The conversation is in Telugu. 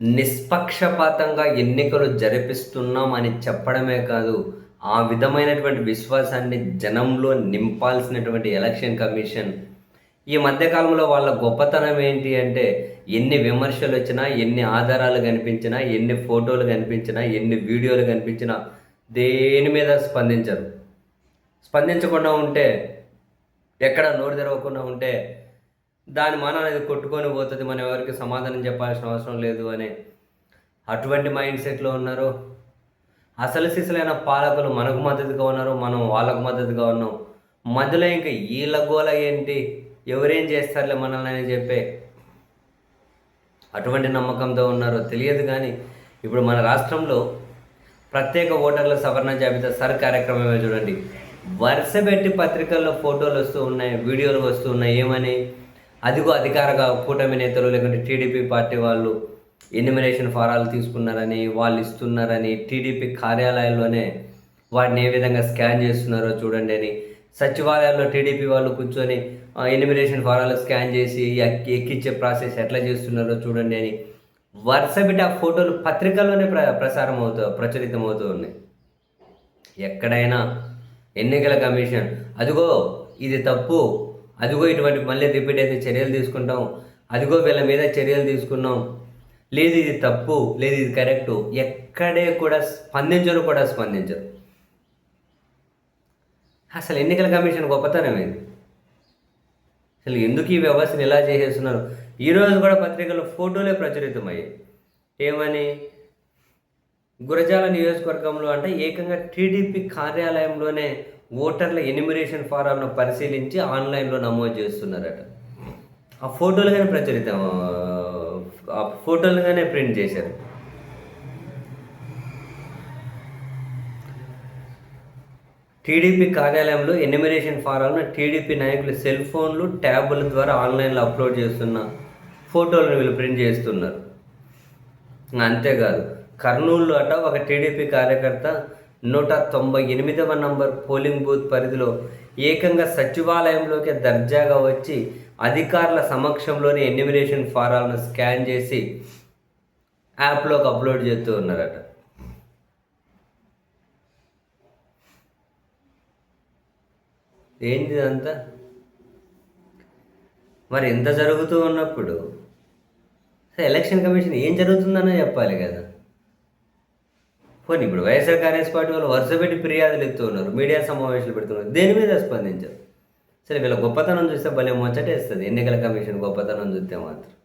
నిష్పక్షపాతంగా ఎన్నికలు జరిపిస్తున్నాం అని చెప్పడమే కాదు, ఆ విధమైనటువంటి విశ్వాసాన్ని జనంలో నింపాల్సినటువంటి ఎలక్షన్ కమిషన్ ఈ మధ్య కాలంలో వాళ్ళ గొప్పతనం ఏంటి అంటే, ఎన్ని విమర్శలొచ్చినా, ఎన్ని ఆధారాలు కనిపించినా, ఎన్ని ఫోటోలు కనిపించినా, ఎన్ని వీడియోలు కనిపించినా దేని మీద స్పందించరు. స్పందించకుండా ఉంటే, ఎక్కడ నోరు తెరవకుండా ఉంటే దాని మానాన కొట్టుకొని పోతది. మనం ఎవరికీ సమాధానం చెప్పాల్సిన అవసరం లేదు అని అటువంటి మైండ్ సెట్‌లో ఉన్నారు. అసలు సిసలైన పాలకులు మనకు మద్దతుగా ఉన్నారు. మనం వాళ్ళకు మద్దతుగా ఉన్నాం. మధ్యలో ఇంక ఈళ్ళ గోల ఏంటి? ఎవరేం చేస్తారులే మనల్ని అని చెప్పే అటువంటి నమ్మకంతో ఉన్నారో తెలియదు గానీ, ఇప్పుడు మన రాష్ట్రంలో ప్రత్యేక ఓటర్ల సవరణ జాబితా సర్ కార్యక్రమమే చూడండి. వరుసబెట్టి పత్రికల్లో ఫోటోలు వస్తూ ఉన్నాయి, వీడియోలు వస్తూ ఉన్నాయి. ఏమని? అదిగో అధికార కూటమి నేతలు లేకుంటే టీడీపీ పార్టీ వాళ్ళు ఎన్యుమరేషన్ ఫారాలు తీసుకున్నారని, వాళ్ళు ఇస్తున్నారని, టీడీపీ కార్యాలయాల్లోనే వాటిని ఏ విధంగా స్కాన్ చేస్తున్నారో చూడండి అని, సచివాలయాల్లో టీడీపీ వాళ్ళు కూర్చొని ఎన్యుమరేషన్ ఫారాలు స్కాన్ చేసి ఎక్కించే ప్రాసెస్ ఎట్లా చేస్తున్నారో చూడండి అని వరుసపెట్టి ఆ ఫోటోలు పత్రికల్లోనే ప్రచురితం అవుతూ ఉన్నాయి. ఎక్కడైనా ఎన్నికల కమిషన్ అదిగో ఇది తప్పు, అదిగో ఇటువంటి మళ్ళీ రిపీట్ అయితే చర్యలు తీసుకుంటాం, అదిగో వీళ్ళ మీద చర్యలు తీసుకున్నాం, లేదు ఇది తప్పు, లేదు ఇది కరెక్టు, ఎక్కడే కూడా స్పందించరు. అసలు ఎన్నికల కమిషన్ గొప్పతనం ఏంది? అసలు ఎందుకు ఈ వ్యవస్థను ఇలా చేసేస్తున్నారు? ఈరోజు కూడా పత్రికల్లో ఫోటోలే ప్రచురితమయ్యాయి. ఏమని? గురజాల నియోజకవర్గంలో అంటే ఏకంగా టీడీపీ కార్యాలయంలోనే ఓటర్ల ఎన్యుమరేషన్ ఫారాలను పరిశీలించి ఆన్లైన్లో నమోదు చేస్తున్నారట. ఆ ఫోటోలుగానే ప్రింట్ చేశారు. టీడీపీ కార్యాలయంలో ఎన్యుమరేషన్ ఫారాలను టీడీపీ నాయకులు సెల్ ఫోన్లు, ట్యాబుల ద్వారా ఆన్లైన్లో అప్లోడ్ చేస్తున్న ఫోటోలను వీళ్ళు ప్రింట్ చేస్తున్నారు. అంతేకాదు, కర్నూలులో అట ఒక టీడీపీ కార్యకర్త 198వ నంబర్ పోలింగ్ బూత్ పరిధిలో ఏకంగా సచివాలయంలోకి దర్జాగా వచ్చి అధికారుల సమక్షంలోనే ఎన్యుమరేషన్ ఫారాలను స్కాన్ చేసి యాప్లోకి అప్లోడ్ చేస్తూ ఉన్నారట. ఏంటి ఇదంతా? మరి ఎంత జరుగుతూ ఉన్నప్పుడు ఎలక్షన్ కమిషన్ ఏం జరుగుతుందనే చెప్పాలి కదా. పోనీ ఇప్పుడు వైఎస్ఆర్ కాంగ్రెస్ పార్టీ వాళ్ళు వరుసపెట్టి ఫిర్యాదులు ఎత్తూ ఉన్నారు, మీడియా సమావేశాలు పెడుతున్నారు, దేని మీద స్పందించారు? సరే, వీళ్ళ గొప్పతనం చూస్తే భలే ముచ్చటేస్తుంది. ఎన్నికల కమిషన్ గొప్పతనం చూస్తే మాత్రం